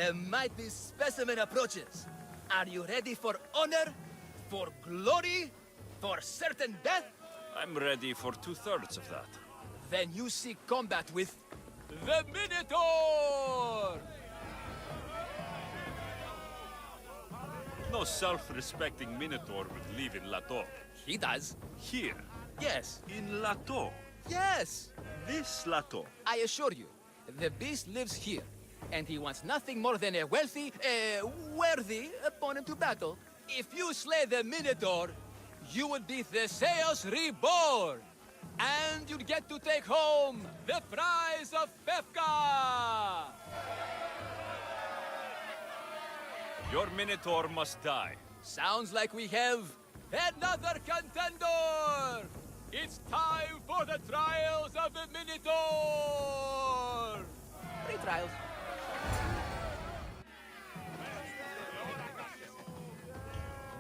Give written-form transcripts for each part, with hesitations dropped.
A mighty specimen approaches. Are you ready for honor? For glory? For certain death? I'm ready for 2/3 of that. Then you seek combat with... the Minotaur! No self-respecting Minotaur would live in Lato. He does. Here, Yes. in Lato. Yes! This Lato. I assure you, the beast lives here. And he wants nothing more than a wealthy, worthy opponent to battle. If you slay the Minotaur, you would be Theseus reborn! And you'd get to take home the prize of Pefka! Your Minotaur must die. Sounds like we have another contender! It's time for the trials of the Minotaur! Pre-trials.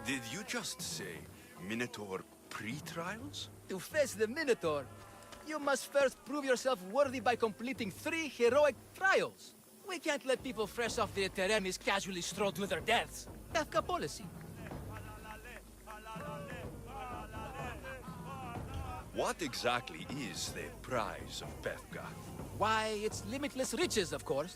Did you just say Minotaur pre-trials? To face the Minotaur, you must first prove yourself worthy by completing 3 heroic trials. We can't let people fresh off the Teremis casually stroll to their deaths. Kafka policy. What exactly is the prize of Pefka? Why, it's limitless riches, of course.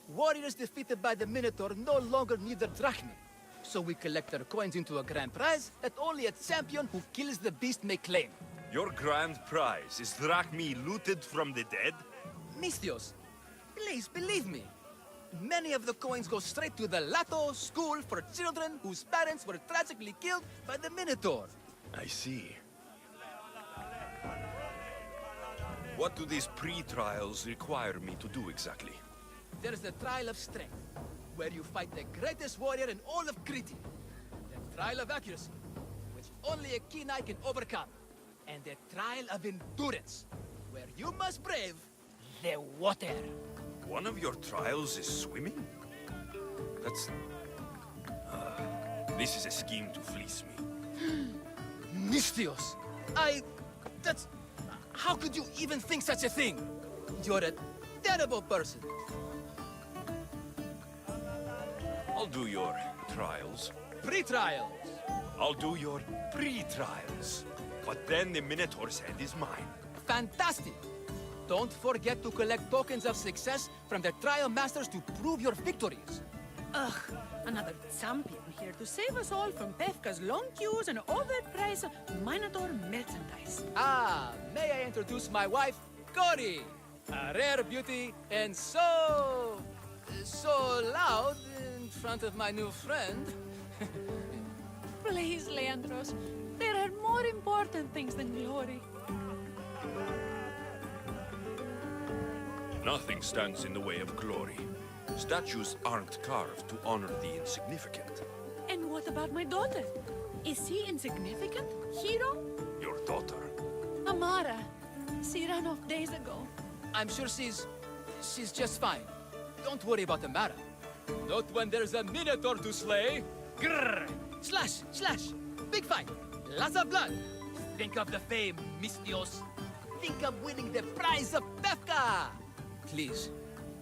Warriors defeated by the Minotaur no longer need their drachmi. So we collect their coins into a grand prize that only a champion who kills the beast may claim. Your grand prize is drachmi looted from the dead? Mistios, please believe me. Many of the coins go straight to the Lato School for children whose parents were tragically killed by the Minotaur. I see. What do these pre-trials require me to do exactly? There's the Trial of Strength, where you fight the greatest warrior in all of Crete. The Trial of Accuracy, which only a keen eye can overcome. And the Trial of Endurance, where you must brave the water. One of your trials is swimming? That's... this is a scheme to fleece me. Mistios! That's... How could you even think such a thing? You're a terrible person. I'll do your trials. Pre-trials. I'll do your pre-trials. But then the Minotaur's head is mine. Fantastic! Don't forget to collect tokens of success from the trial masters to prove your victories. Ugh, another champion here to save us all from Pefka's long queues and overpriced Minotaur merchandise. Ah, may I introduce my wife, Cory? A rare beauty and so loud in front of my new friend. Please, Leandros, there are more important things than glory. Nothing stands in the way of glory. Statues aren't carved to honor the insignificant. And what about my daughter? Is she insignificant, hero? Your daughter. Amara, she ran off days ago. I'm sure she's just fine. Don't worry about Amara. Not when there's a Minotaur to slay. Grrr! Slash! Slash! Big fight! Lots of blood! Think of the fame, Mistios. Think of winning the prize of Pefka! Please,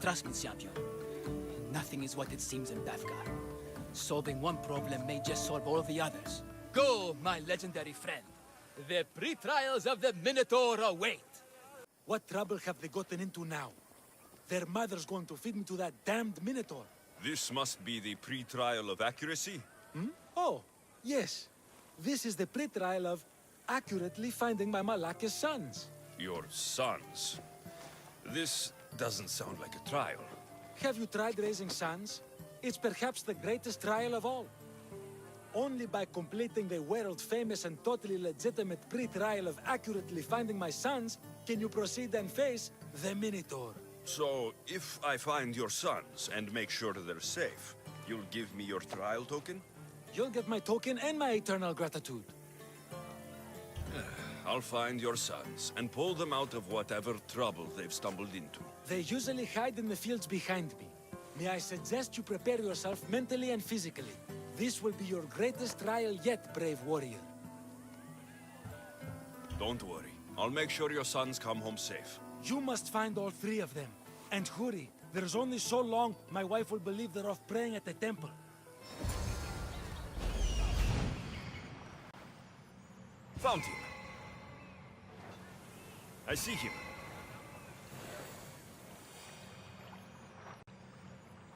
trust me, champion. Nothing is what it seems in Pefka. Solving one problem may just solve all the others. Go, my legendary friend. The pre-trials of the Minotaur await. What trouble have they gotten into now? Their mother's going to feed me to that damned Minotaur. This must be the pre-trial of accuracy? Oh, yes. This is the pre-trial of accurately finding my Malaka's sons. Your sons? This doesn't sound like a trial. Have you tried raising sons? It's perhaps the greatest trial of all. Only by completing the world-famous and totally legitimate pre-trial of accurately finding my sons can you proceed and face the Minotaur. So, if I find your sons and make sure they're safe, you'll give me your trial token? You'll get my token and my eternal gratitude. I'll find your sons and pull them out of whatever trouble they've stumbled into. They usually hide in the fields behind me. May I suggest you prepare yourself mentally and physically. This will be your greatest trial yet, brave warrior. Don't worry. I'll make sure your sons come home safe. You must find all 3 of them. And hurry. There's only so long my wife will believe they're off praying at the temple. Found him. I see him.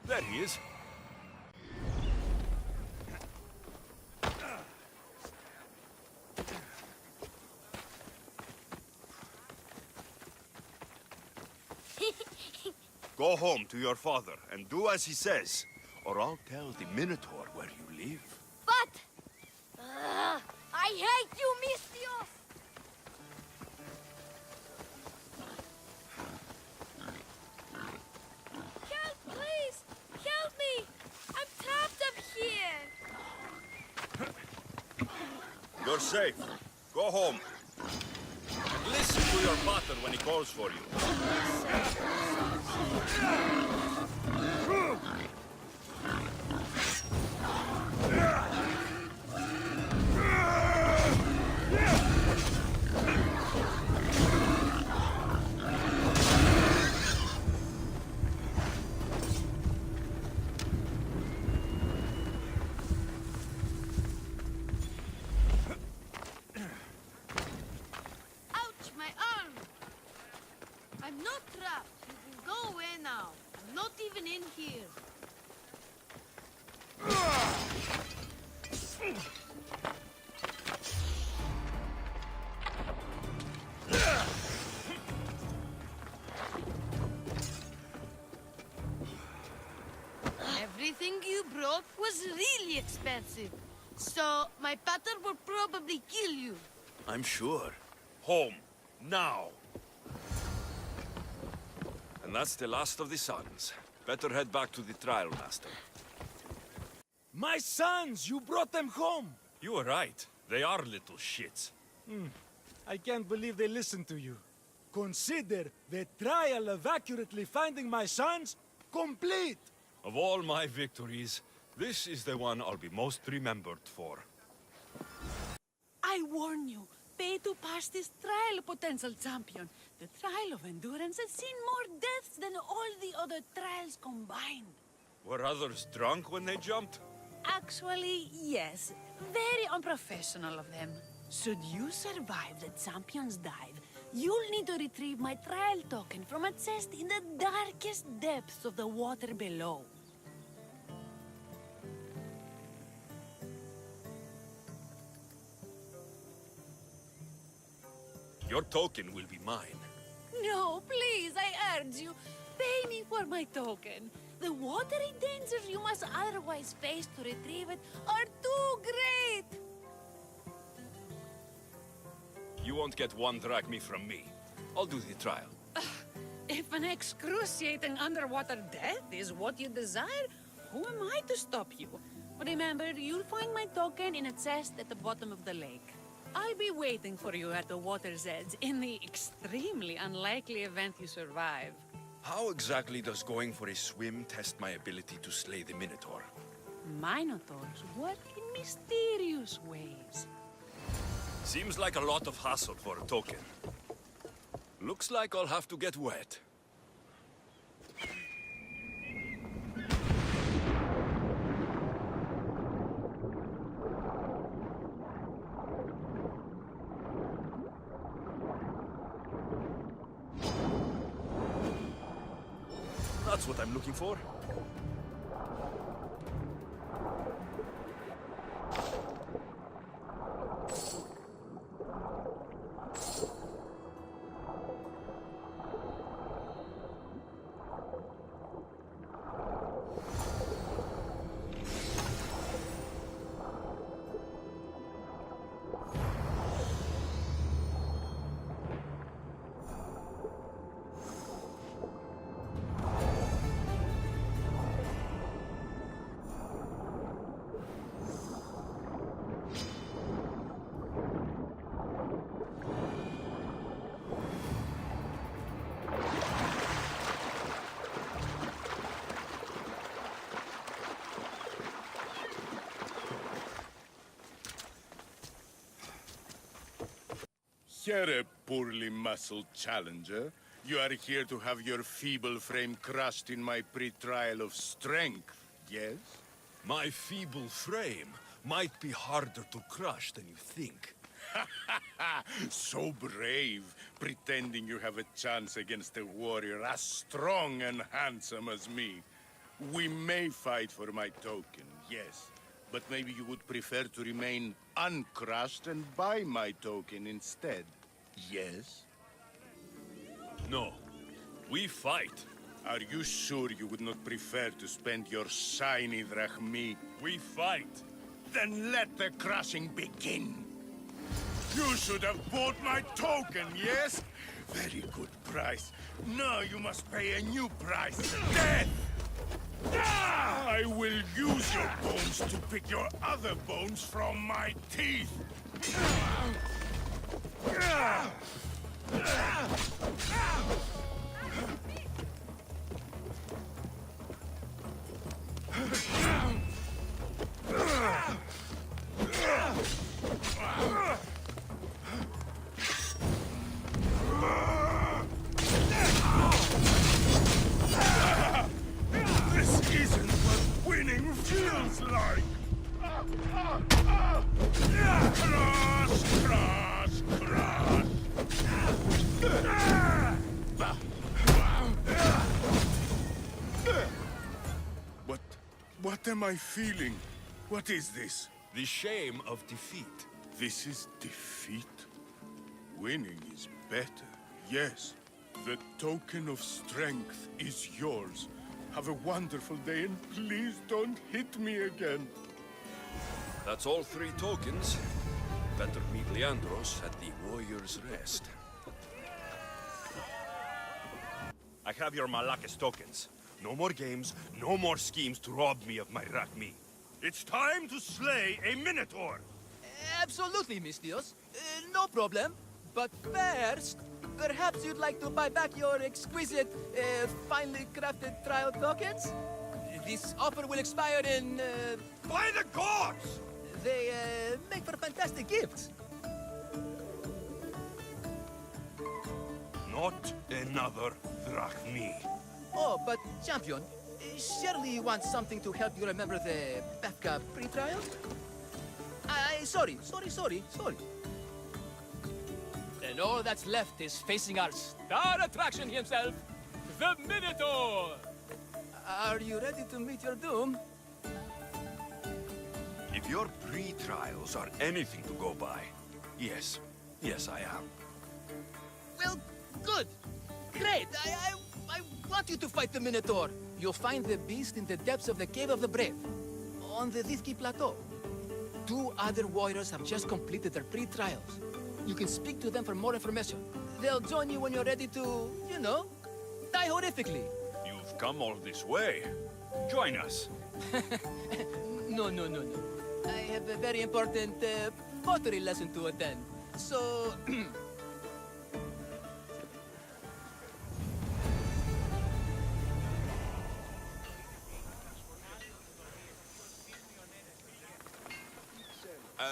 There he is. Go home to your father and do as he says, or I'll tell the Minotaur where you live. But... I hate you, Mistios! Help, please! Help me! I'm trapped up here! You're safe. Go home. And listen to your father when he calls for you. Ouch, my arm! I'm not trapped. You can go away now. I'm not even in here. Everything you brought was really expensive. So, my pater will probably kill you. I'm sure. Home. Now. And that's the last of the sons. Better head back to the trial master. My sons! You brought them home! You were right. They are little shits. I can't believe they listened to you. Consider the trial of accurately finding my sons complete! Of all my victories, this is the one I'll be most remembered for. I warn you, pay to pass this trial, potential champion. The trial of endurance has seen more deaths than all the other trials combined. Were others drunk when they jumped? Actually, yes. Very unprofessional of them. Should you survive the champion's dive, you'll need to retrieve my trial token from a chest in the darkest depths of the water below. Your token will be mine. No, please, I urge you. Pay me for my token. The watery dangers you must otherwise face to retrieve it are too great. You won't get one drachma from me. I'll do the trial. If an excruciating underwater death is what you desire, who am I to stop you? Remember, you'll find my token in a chest at the bottom of the lake. I'll be waiting for you at the water's edge in the extremely unlikely event you survive. How exactly does going for a swim test my ability to slay the Minotaur? Minotaurs work in mysterious ways. Seems like a lot of hassle for a token. Looks like I'll have to get wet. That's what I'm looking for. Here, a poorly muscled challenger. You are here to have your feeble frame crushed in my pre-trial of strength, yes? My feeble frame might be harder to crush than you think. So brave, pretending you have a chance against a warrior as strong and handsome as me. We may fight for my token, yes. But maybe you would prefer to remain uncrushed and buy my token instead, yes? No. We fight. Are you sure you would not prefer to spend your shiny drachmi? We fight. Then let the crushing begin. You should have bought my token, yes? Very good price. Now you must pay a new price. Death! I will use your bones to pick your other bones from my teeth. This isn't what winning feels like. Cross, cross, cross. What am I feeling? What is this? The shame of defeat. This is defeat? Winning is better, yes. The token of strength is yours. Have a wonderful day and please don't hit me again. That's all 3 tokens. Better meet Leandros at the Warrior's Rest. I have your Malakis tokens. No more games, no more schemes to rob me of my Rakmi. It's time to slay a Minotaur! Absolutely, Miss Dios. No problem. But first, perhaps you'd like to buy back your exquisite, finely crafted trial tokens? This offer will expire in, By the gods! They, make for fantastic gifts. Not another Drachmi. Oh, but, Champion, surely you want something to help you remember the Befka pre-trial? Sorry. And all that's left is facing our star attraction himself, the Minotaur! Are you ready to meet your doom? If your pre-trials are anything to go by, yes, I am. Well, good. Great. I want you to fight the Minotaur. You'll find the beast in the depths of the Cave of the Brave, on the Dithki Plateau. 2 other warriors have just completed their pre-trials. You can speak to them for more information. They'll join you when you're ready to, you know, die horrifically. You've come all this way. Join us. No. I have a very important pottery lesson to attend. So...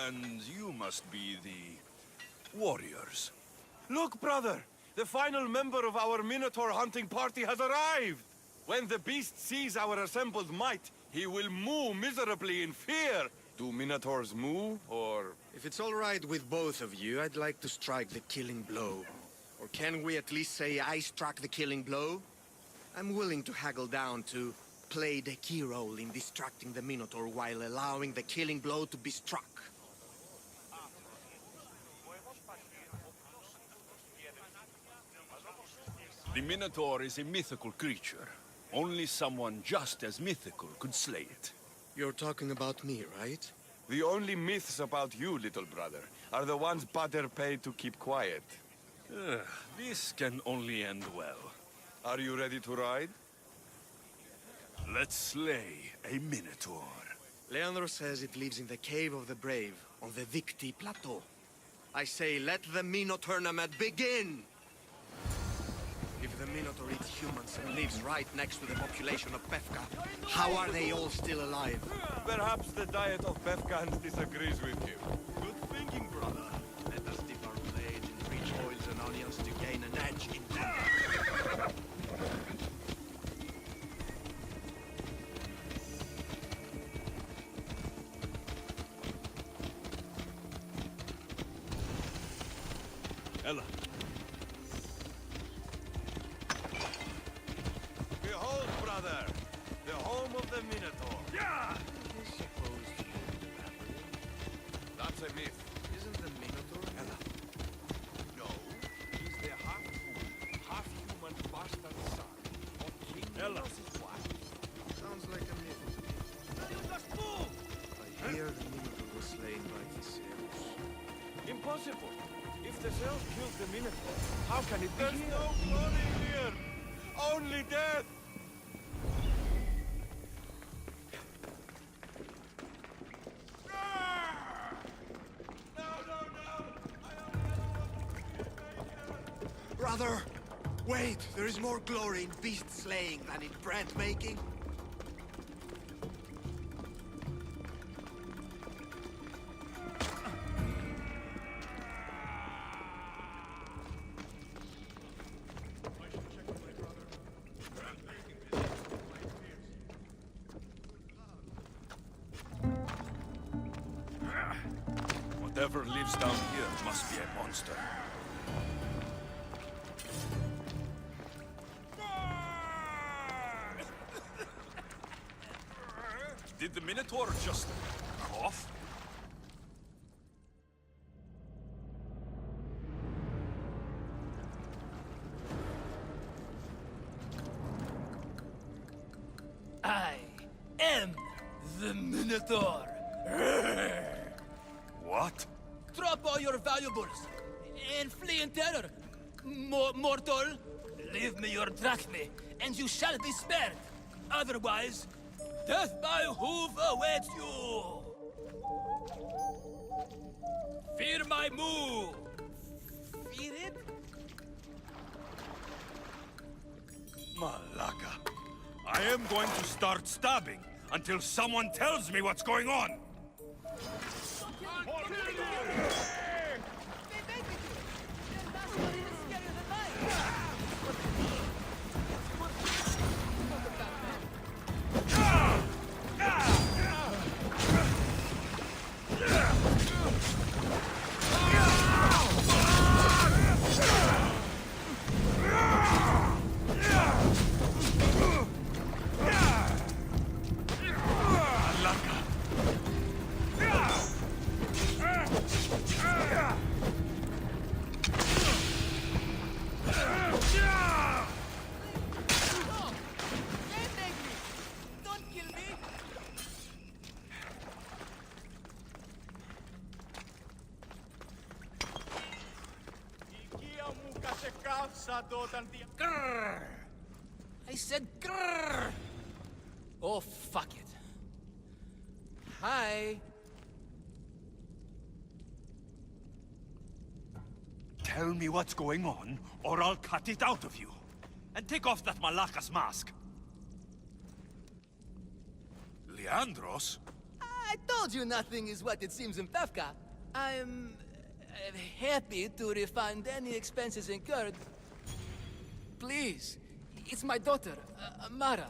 And you must be the warriors. Look, brother! The final member of our Minotaur hunting party has arrived! When the beast sees our assembled might, he will moo miserably in fear! Do Minotaurs moo, or...? If it's all right with both of you, I'd like to strike the killing blow. Or can we at least say I struck the killing blow? I'm willing to haggle down to play the key role in distracting the Minotaur while allowing the killing blow to be struck. The Minotaur is a mythical creature. Only someone just as mythical could slay it. You're talking about me, right? The only myths about you, little brother, are the ones Pater paid to keep quiet. This can only end well. Are you ready to ride? Let's slay a Minotaur. Leandro says it lives in the Cave of the Brave, on the Dithki Plateau. I say, let the Minotaur tournament begin! If the Minotaur eats humans and lives right next to the population of Befka, how are they all still alive? Perhaps the diet of Befkans disagrees with you. Good thinking, brother. Let us dip our blades in rich oils and onions to gain an edge in battle. Ella. Behold, brother, the home of the Minotaur. Yeah! Is supposed to be in the labyrinth. That's a myth. Isn't the Minotaur? Ella. No, he's the half-fool, half-human bastard son of King Ella. Minotaur. Sounds like a myth to me. I hear the Minotaur was slain by Theseus. Impossible. If the Zeus killed the Minotaur, how can it be? There's no glory here. Only death. Brother! Wait! There is more glory in beast slaying than in bread making. Whatever lives down here must be a monster. Did the Minotaur just cough? I am the Minotaur. What? Drop all your valuables and flee in terror. Mortal, leave me your drachme, and you shall be spared. Otherwise, death by hoof awaits you. Fear my move. Fear it? Malaka. I am going to start stabbing until someone tells me what's going on. Grrr. I said grrr. Oh, fuck it. Hi. Tell me what's going on, or I'll cut it out of you. And take off that Malaka's mask. Leandros? I told you nothing is what it seems in Pevka. I'm happy to refund any expenses incurred. Please, it's my daughter, Mara.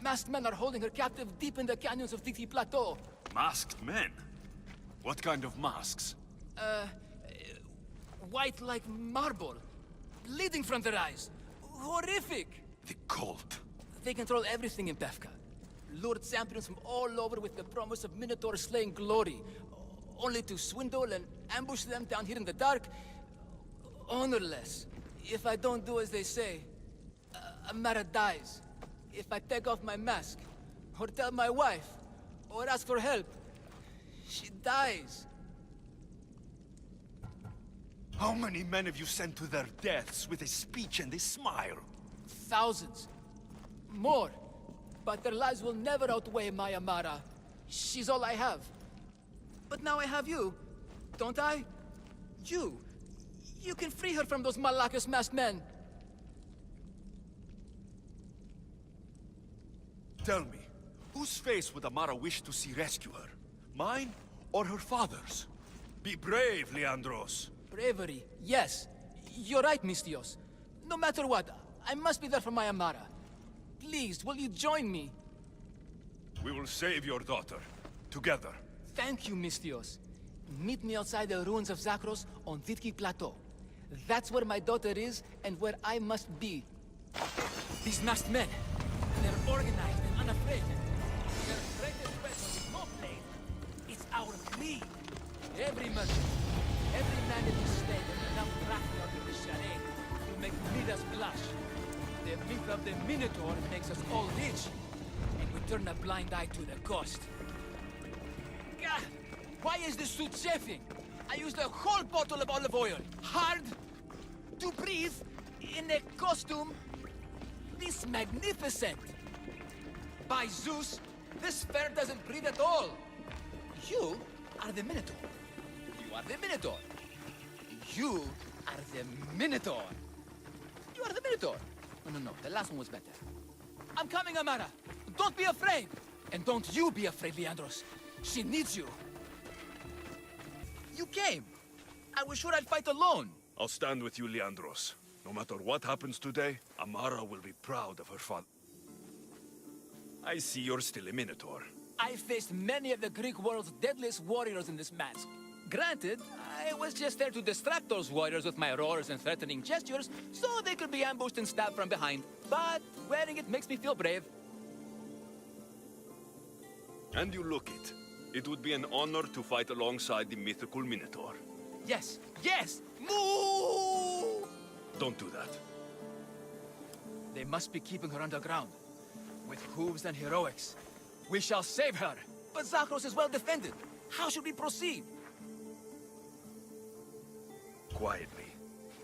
Masked men are holding her captive deep in the canyons of Titi Plateau. Masked men? What kind of masks? White like marble, bleeding from their eyes. Horrific! The cult. They control everything in Pevka. Lured champions from all over with the promise of Minotaur slaying glory, only to swindle and ambush them down here in the dark. Honorless. If I don't do as they say, Amara dies. If I take off my mask, or tell my wife, or ask for help, she dies. How many men have you sent to their deaths with a speech and a smile? Thousands. More. But their lives will never outweigh my Amara. She's all I have. But now I have you, don't I? You. You can free her from those Malakas masked men. Tell me, whose face would Amara wish to see rescue her? Mine or her father's? Be brave, Leandros. Bravery, yes. You're right, Mistios. No matter what, I must be there for my Amara. Please, will you join me? We will save your daughter. Together. Thank you, Mistios. Meet me outside the ruins of Zakros on Vitki Plateau. That's where my daughter is and where I must be. These masked men, they're organized and unafraid. Their greatest weapon is no blade, it's our greed. Every merchant, every man in this slave has enough drachma of the charade to make Midas blush. The myth of the Minotaur makes us all rich, and we turn a blind eye to the cost. God, why is this suit chafing? I used a whole bottle of olive oil. Hard to breathe in a costume this magnificent. By Zeus, this fair doesn't breathe at all. You are the Minotaur. You are the Minotaur. You are the Minotaur. You are the Minotaur. No, the last one was better. I'm coming, Amara. Don't be afraid. And don't you be afraid, Leandros. She needs you. You came. I was sure I'd fight alone. I'll stand with you, Leandros. No matter what happens today, Amara will be proud of her father. I see you're still a Minotaur. I faced many of the Greek world's deadliest warriors in this mask. Granted, I was just there to distract those warriors with my roars and threatening gestures, so they could be ambushed and stabbed from behind. But wearing it makes me feel brave. And you look it. It would be an honor to fight alongside the mythical Minotaur. Yes, yes! Moo! Don't do that. They must be keeping her underground. With hooves and heroics. We shall save her. But Zakros is well defended. How should we proceed? Quietly.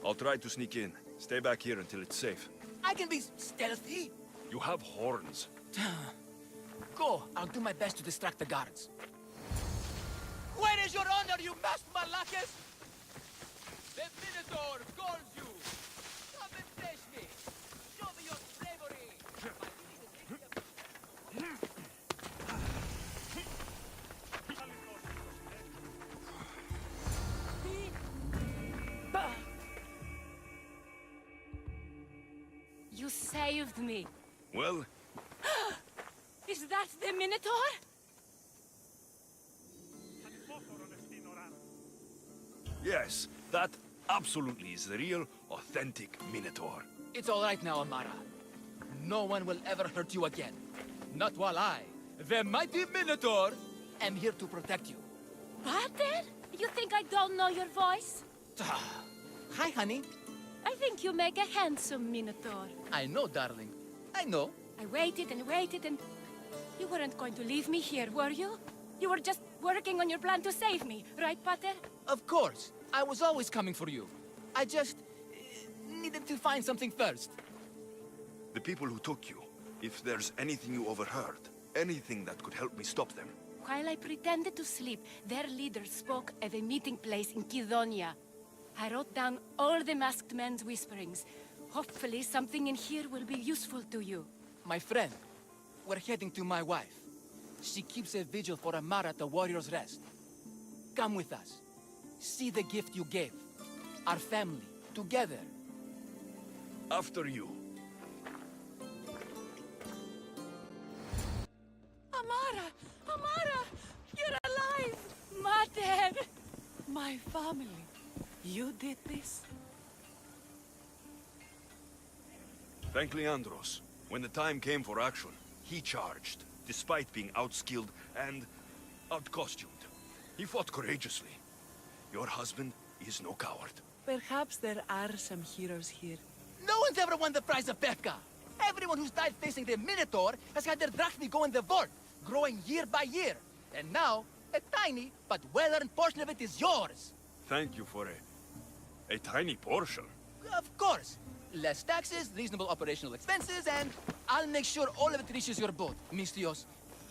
I'll try to sneak in. Stay back here until it's safe. I can be stealthy. You have horns. Go. I'll do my best to distract the guards. Where is your honor, you masked Malakis? The Minotaur calls you. Come and face me. Show me your bravery. You saved me. Well, Is that the Minotaur? yes, that absolutely is the real, authentic Minotaur. It's all right now, Amara. No one will ever hurt you again. Not while I, the mighty Minotaur, am here to protect you. Pater? You think I don't know your voice? Hi, honey. I think you make a handsome Minotaur. I know, darling. I know. I waited and waited and... You weren't going to leave me here, were you? You were just working on your plan to save me, right, Pater? Of course. I was always coming for you. I just... needed to find something first. The people who took you, if there's anything you overheard, anything that could help me stop them. While I pretended to sleep, their leader spoke of a meeting place in Kidonia. I wrote down all the masked men's whisperings. Hopefully something in here will be useful to you. My friend, we're heading to my wife. She keeps a vigil for Amara at the Warrior's Rest. Come with us. See the gift you gave. Our family, together. After you. Amara! Amara! You're alive! Mater! My family. You did this? Thank Leandros. When the time came for action, he charged, despite being outskilled and outcostumed. He fought courageously. Your husband is no coward. Perhaps there are some heroes here. No one's ever won the prize of Pefka. Everyone who's died facing the Minotaur has had their drachmi go in the vault, growing year by year. And now, a tiny but well-earned portion of it is yours. Thank you for a tiny portion. Of course. Less taxes, reasonable operational expenses, and I'll make sure all of it reaches your boat, Mistios.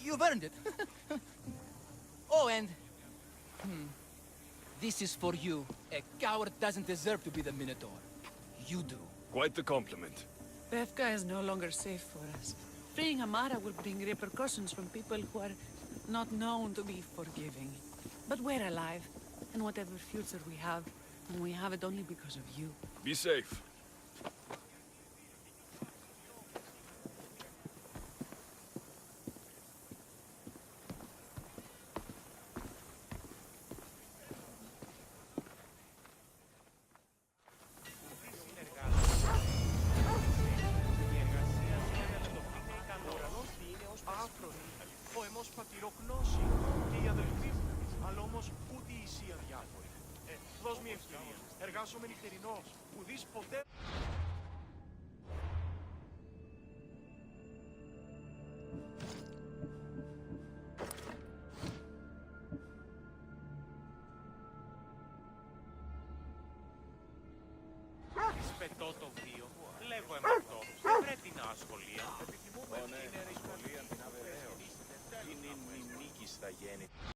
You've earned it. Oh, and... This is for you. A coward doesn't deserve to be the Minotaur. You do. Quite the compliment. Pefka is no longer safe for us. Freeing Amara will bring repercussions from people who are not known to be forgiving. But we're alive, and whatever future we have it only because of you. Be safe. μοιράσομαι νυχτερινός. Ουδής ποτέ... Πετώ το βίο, λέγω εμαρτώ. Δεν πρέπει να ασχολία. Επιθυμούμε την σχολεία την αβεβαίω. Είναι η νίκη στα γέννη.